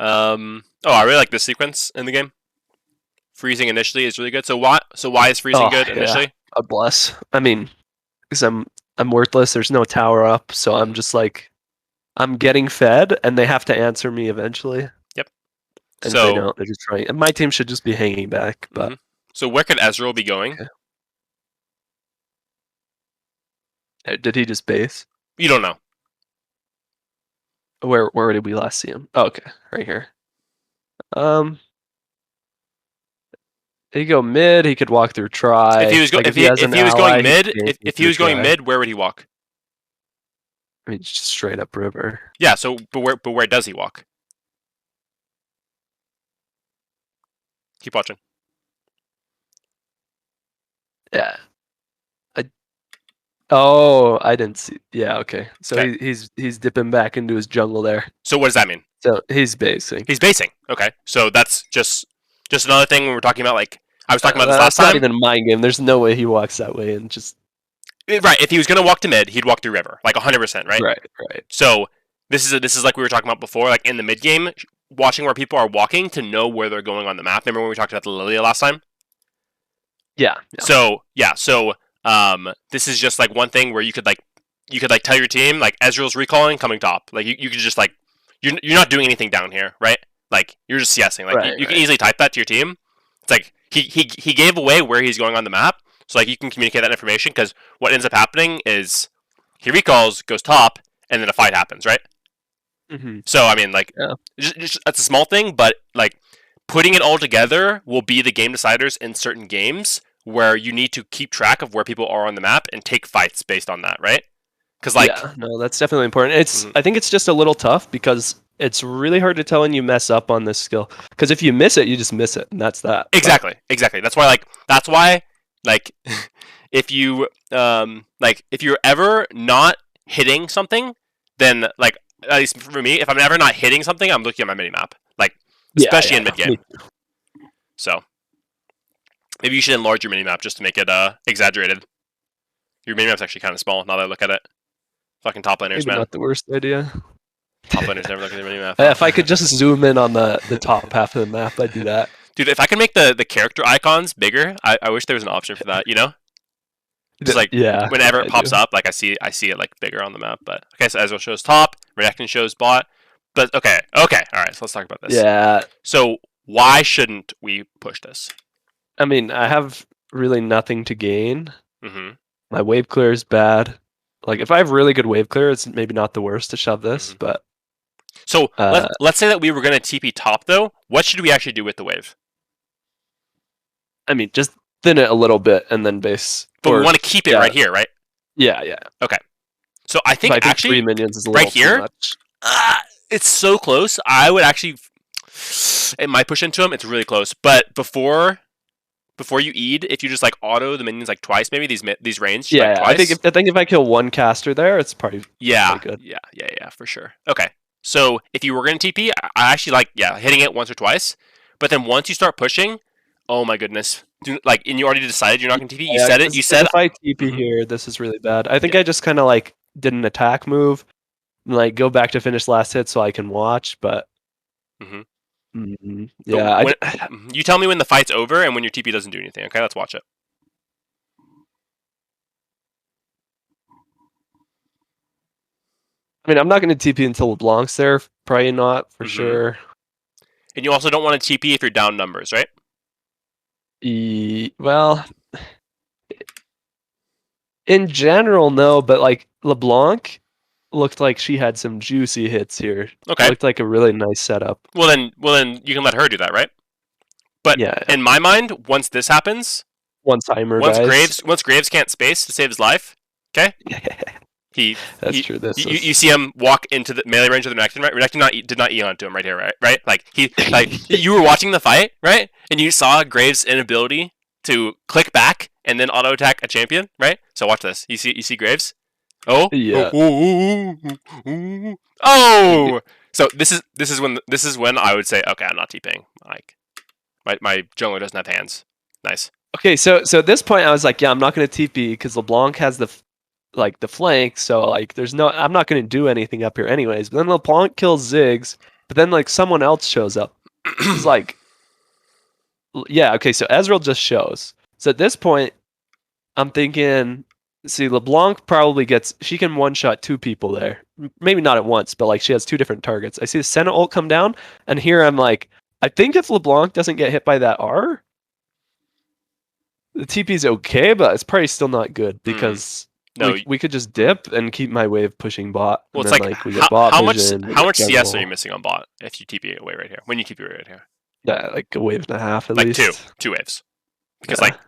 I really like this sequence in the game. Freezing initially is really good. So why is freezing good initially? God bless. I mean, because I'm worthless. There's no tower up, so I'm just like, I'm getting fed, and they have to answer me eventually. Yep. And if they don't, they're just trying. And my team should just be hanging back. But so where could Ezreal be going? Okay. Did he just base? You don't know. Where did we last see him? Oh, okay, right here. He go mid. He could walk through try. If he was going mid, where would he walk? I mean, just straight up river. Yeah. So, but where does he walk? Keep watching. Yeah. I didn't see. Yeah, okay. So he's dipping back into his jungle there. So what does that mean? So he's basing. He's basing. Okay. So that's just another thing when we're talking about, like, I was talking about this last time. Not even a mind game. There's no way he walks that way and just. Right. If he was gonna walk to mid, he'd walk through river, like 100%, right? Right. So this is like we were talking about before, like in the mid game, watching where people are walking to know where they're going on the map. Remember when we talked about the Lilia last time? Yeah. So this is just like one thing where you could tell your team, like, Ezreal's recalling coming top. Like you could just, like, you're not doing anything down here, right? Like you're just CSing. Like you can easily type that to your team. It's like he gave away where he's going on the map, so like you can communicate that information, because what ends up happening is he recalls, goes top, and then a fight happens, right? Mm-hmm. So I mean, like, just, that's a small thing, but like putting it all together will be the game deciders in certain games where you need to keep track of where people are on the map and take fights based on that, right? Because no, that's definitely important. It's I think it's just a little tough because it's really hard to tell when you mess up on this skill. Because if you miss it, you just miss it, and that's that. Exactly. That's why if you're ever not hitting something, then, like, at least for me, if I'm ever not hitting something, I'm looking at my mini map, like, especially in mid game. So maybe you should enlarge your mini map just to make it exaggerated. Your mini map's actually kind of small now that I look at it. Fucking top laners, man. Not the worst idea. Top laners never look at their mini map. If I could just zoom in on the top half of the map, I'd do that. Dude, if I can make the character icons bigger, I wish there was an option for that, you know? Just like, whenever it pops up, like I see it like bigger on the map. But okay, so Ezreal shows top, Renekton shows bot. But okay, all right, so let's talk about this. Yeah. So why shouldn't we push this? I mean, I have really nothing to gain. Mm-hmm. My wave clear is bad. Like, if I have really good wave clear, it's maybe not the worst to shove this, but... So, let's say that we were going to TP top, though. What should we actually do with the wave? I mean, just thin it a little bit and then base... But we want to keep it right here, right? Yeah. Okay. So, I think actually... 3 minions is a little too much. It's so close. I would actually... It might push into him. It's really close. But before you E'd, if you just, like, auto the minions, like, twice, maybe these range, yeah, like, twice. I think if I kill one caster there, it's probably good. Yeah, for sure. Okay, so if you were going to TP, I actually like, hitting it once or twice, but then once you start pushing, oh my goodness, like, and you already decided you're not going to TP, you said it, if I TP here, this is really bad. I think I just kind of, like, did an attack move, and, like, go back to finish last hit so I can watch, but... Yeah, you tell me when the fight's over and when your TP doesn't do anything. Okay, let's watch it. I mean, I'm not going to TP until LeBlanc's there. Probably not, for sure. And you also don't want to TP if you're down numbers, right? Well, in general, no. But, like, LeBlanc looked like she had some juicy hits here. Okay. It looked like a really nice setup. Well then you can let her do that, right? But in my mind, once this happens, once Graves can't space to save his life, okay? That's true. You see him walk into the melee range of the Renekton, right? Renekton did not E onto him right here, right? Like you were watching the fight, right? And you saw Graves' inability to click back and then auto attack a champion, right? So watch this. You see Graves? Oh yeah. Oh. So this is when I would say, okay, I'm not TPing. Like my jungler doesn't have hands. Nice. Okay, so at this point I was like, yeah, I'm not going to TP because LeBlanc has the flank, so like I'm not going to do anything up here anyways. But then LeBlanc kills Ziggs, But then like someone else shows up. It's like, yeah, okay. So Ezreal just shows. So at this point, I'm thinking, see, LeBlanc probably gets. She can one shot 2 people there. Maybe not at once, but like she has 2 different targets. I see the Senna ult come down, and here I'm like, I think if LeBlanc doesn't get hit by that R, the TP's okay, but it's probably still not good because No. we could just dip and keep my wave pushing bot. Well, And it's then like we get bot how much vision, we how get much CS are you jungle. missing on bot if you TP away right here? When you TP away right here, Yeah, like a wave and a half at like least. two waves, because Yeah. like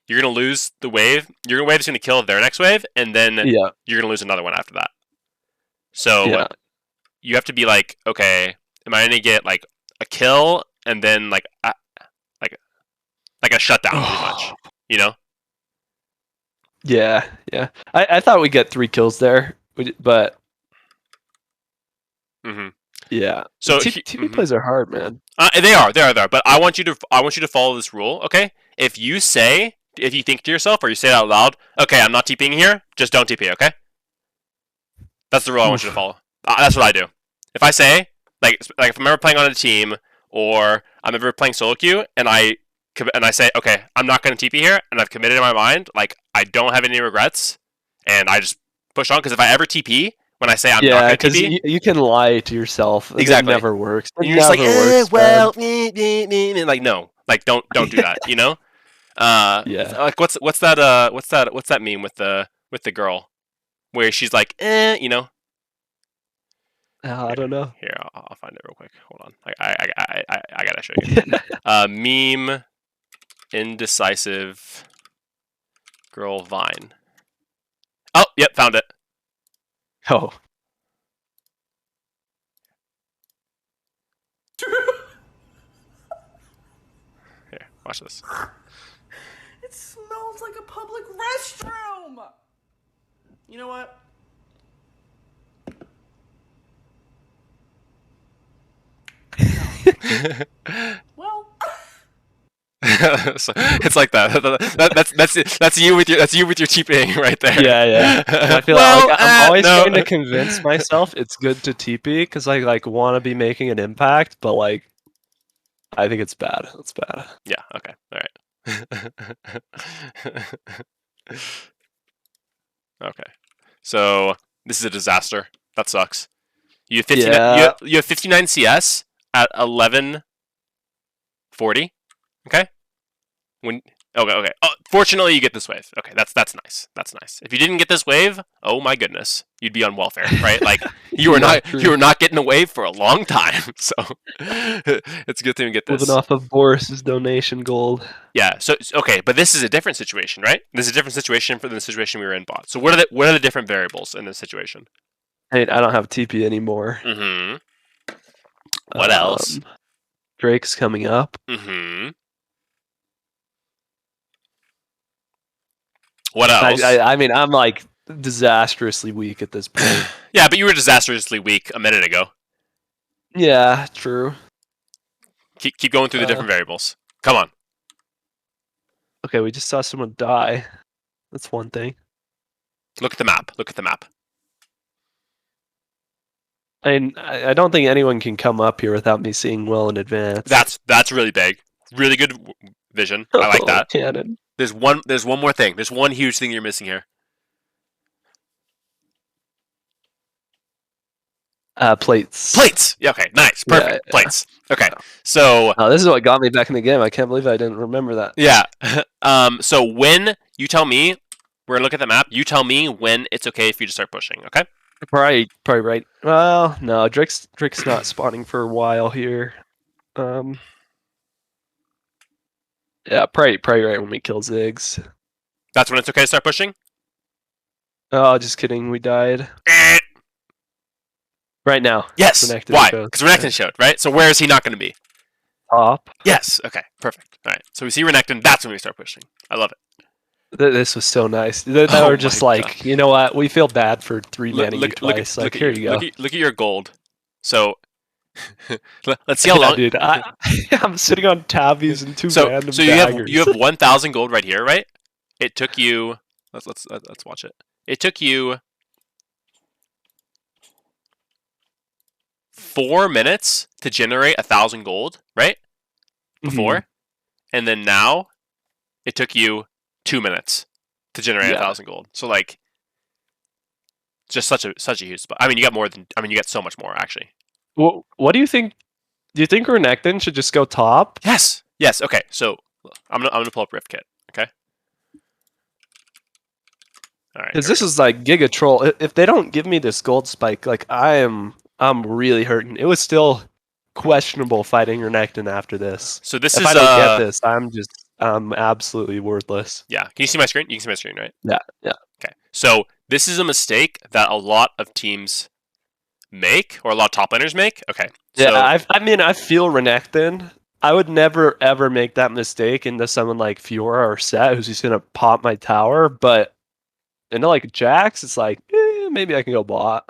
you're gonna lose the wave. Your wave's gonna kill their next wave, and then Yeah, you're gonna lose another one after that. So yeah. you have to be like, okay, am I gonna get like a kill and then like a shutdown pretty much, you know? Yeah, yeah. I thought we'd get 3 kills there, but Mm-hmm. yeah. So TP plays are hard, man. They are. But I want you to follow this rule, okay? If you think to yourself or you say it out loud, okay, I'm not TPing here, just don't TP, okay? That's the rule I want you to follow. That's what I do. If I say, like if I'm ever playing on a team or I'm ever playing solo queue and I say, okay, I'm not going to TP here, and I've committed in my mind, like I don't have any regrets, and I just push on. Because if I ever TP when I say I'm not going to because TP, you can lie to yourself. exactly, It never works. and you're just like, well, like no, like don't do that, you know? Yeah. Like what's that meme with the girl where she's like, you know? I don't know. Here, I'll find it real quick. Hold on. I gotta show you. Meme indecisive girl Vine. Oh, yep, found it. Oh. Here, watch this. It smells like a public restroom. You know what? Well, So, it's like that. That's you with your TPing right there. Yeah. I feel Well, like I'm always no. trying to convince myself it's good to TP because I like want to be making an impact, but like I think it's bad. It's bad. Yeah. Okay. All right. Okay. So this is a disaster. That sucks. You have 59. Yeah. You have 59 CS at 11:40. Okay. Okay. Oh, fortunately, you get this wave. Okay, that's nice. That's nice. If you didn't get this wave, oh my goodness, you'd be on welfare, right? Like you were True. not getting a wave for a long time. So it's a good thing to get this. Living off of Boris's donation gold. Yeah. So okay, but this is a different situation, right? This is a different situation from the situation we were in bot. So what are the different variables in this situation? Hey, I don't have TP anymore. Mm-hmm. What else? Drake's coming up. Mm-hmm. What else? I mean, I'm like disastrously weak at this point. Yeah, but you were disastrously weak a minute ago. Yeah, true. Keep going through the different variables. Come on. Okay, we just saw someone die. That's one thing. Look at the map. I mean, I don't think anyone can come up here without me seeing well in advance. That's really big. Really good vision. I like that. Cannon. There's one more thing. There's one huge thing you're missing here. Plates. Yeah, okay, nice. Perfect. Yeah. Plates. Okay. So this is what got me back in the game. I can't believe I didn't remember that. yeah. So when you tell me, we're gonna look at the map. You tell me when it's okay for you to start pushing. Okay. Probably right. Well, no, Drake's not spawning for a while here. Yeah, probably right when we kill Ziggs. That's when it's okay to start pushing. Oh, just kidding. We died. Right now. Yes. Renekton Why? showed. Because Renekton showed, right? So where is he not going to be? Top. Yes. Okay. Perfect. All right. So we see Renekton. That's when we start pushing. I love it. This was so nice. They Oh were just my like, God. you know what? We feel bad for manning you twice. Look Here at you go. Look at your gold. So let's see how long. Dude, I'm sitting on tabbies and two random so daggers. you have 1,000 gold right here, right? It took you. Let's watch it. It took you 4 minutes to generate 1,000 gold, right? Before, and then now it took you 2 minutes to generate 1,000 gold. So like, just such a huge spot. I mean, you got more than. I mean, you get so much more actually. Well, what do you think? Do you think Renekton should just go top? Yes. Yes. Okay. So I'm gonna pull up Rift Kit. Okay. All right. Because this is like Giga Troll. If they don't give me this gold spike, like I'm really hurting. It was still questionable fighting Renekton after this. So this if is. I don't get this, I'm absolutely worthless. Yeah. Can you see my screen? You can see my screen, right? Yeah. Yeah. Okay. So this is a mistake that a lot of teams make, or a lot of top laners make. Okay. So, Yeah. I mean, I feel Renekton. I would never ever make that mistake into someone like Fiora or Set, who's just gonna pop my tower. But into like Jax, it's like maybe I can go bot.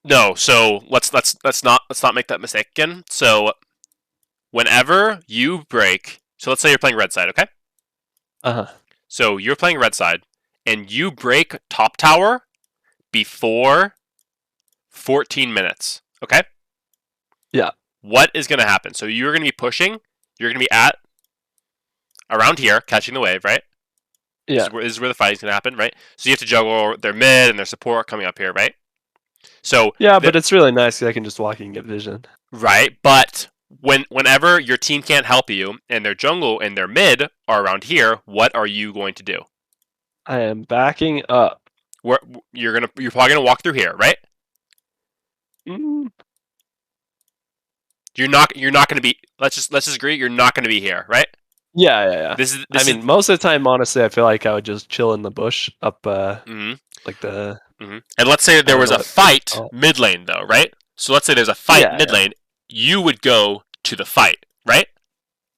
No, so let's not make that mistake again. So whenever you break, so let's say you're playing red side, okay? So you're playing red side, and you break top tower before 14 minutes, okay? Yeah. What is going to happen? So you're going to be pushing. You're going to be at around here, catching the wave, right? Yeah. This is where the fighting's going to happen, right? So you have to juggle their mid and their support coming up here, right? So Yeah, but it's really nice because I can just walk in and get vision. Right, but whenever your team can't help you and their jungle and their mid are around here, what are you going to do? I am backing up. You're probably gonna walk through here, right? Mm. You're not gonna be. Let's just agree. You're not gonna be here, right? Yeah. This is. I mean, most of the time, honestly, I feel like I would just chill in the bush up, like the. And let's say there was a fight mid lane, though, right? So let's say there's a fight mid lane. You would go to the fight, right?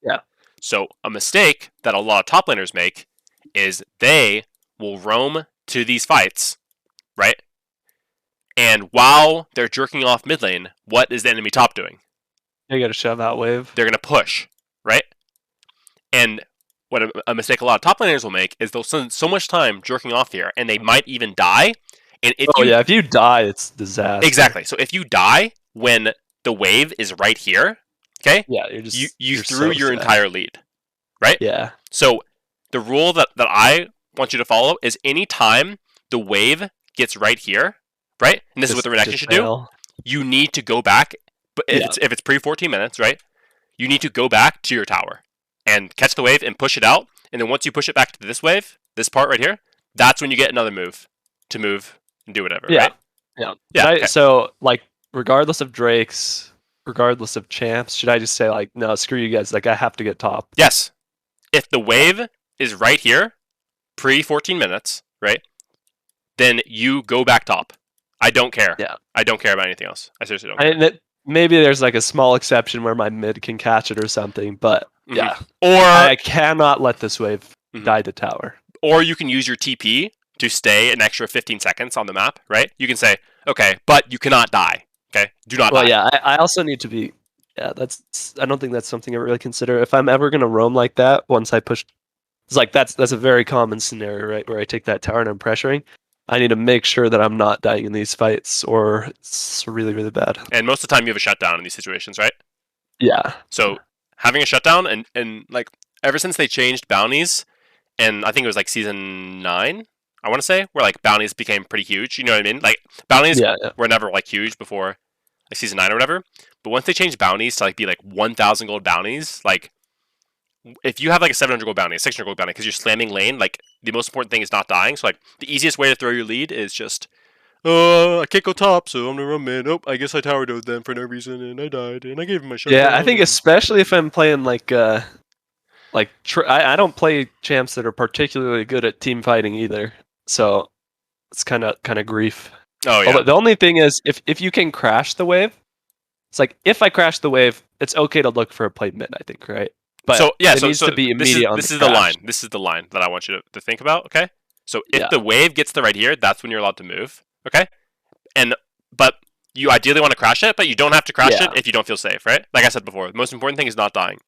Yeah. So a mistake that a lot of top laners make is they will roam to these fights, right? And while they're jerking off mid lane, what is the enemy top doing? You gotta shove out wave. They're gonna push, right? And what a mistake a lot of top laners will make is they'll spend so much time jerking off here, and they might even die. And if you die, it's disaster. Exactly. So if you die when the wave is right here, okay? Yeah, you're just you threw your entire lead, right? Yeah. So the rule that I want you to follow is anytime the wave gets right here, right? And this is what the Renekton should do. You need to go back, but if it's pre 14 minutes, right? You need to go back to your tower and catch the wave and push it out. And then once you push it back to this wave, this part right here, that's when you get another move to move and do whatever, right? Yeah. Okay. So, like, regardless of Drakes, regardless of champs, should I just say, like, no, screw you guys, like, I have to get top? Yes. If the wave is right here, pre 14 minutes, right? Then you go back top. I don't care. Yeah. I don't care about anything else. I seriously don't care. Maybe there's like a small exception where my mid can catch it or something, but yeah. Or I cannot let this wave die to tower. Or you can use your TP to stay an extra 15 seconds on the map, right? You can say, okay, but you cannot die. Okay? Do not die. Well, yeah, I also need to be... Yeah, I don't think that's something I really consider. If I'm ever going to roam like that, once I push... It's like, that's a very common scenario, right? Where I take that tower and I'm pressuring. I need to make sure that I'm not dying in these fights, or it's really, really bad. And most of the time you have a shutdown in these situations, right? Yeah. So having a shutdown, and like, ever since they changed bounties, and I think it was like season 9, I want to say, where like bounties became pretty huge. You know what I mean? Like, bounties were never like huge before like season 9 or whatever. But once they changed bounties to like be like 1,000 gold bounties, like, if you have like a 700 gold bounty, a 600 gold bounty, because you're slamming lane, like, the most important thing is not dying. So like, the easiest way to throw your lead is just, I can't go top, so I'm gonna run mid. Oh, I guess I tower doded them for no reason, and I died, and I gave him my shot. Yeah, I think especially if I'm playing like I don't play champs that are particularly good at team fighting either, so it's kind of grief. Oh yeah. Although the only thing is, if you can crash the wave, it's like, if I crash the wave, it's okay to look for a play mid, I think, right? But so yeah, it needs to be immediate. This is the line. This is the line that I want you to think about. Okay. So if the wave gets to right here, that's when you're allowed to move. Okay. But you ideally want to crash it, but you don't have to crash it if you don't feel safe, right? Like I said before, the most important thing is not dying.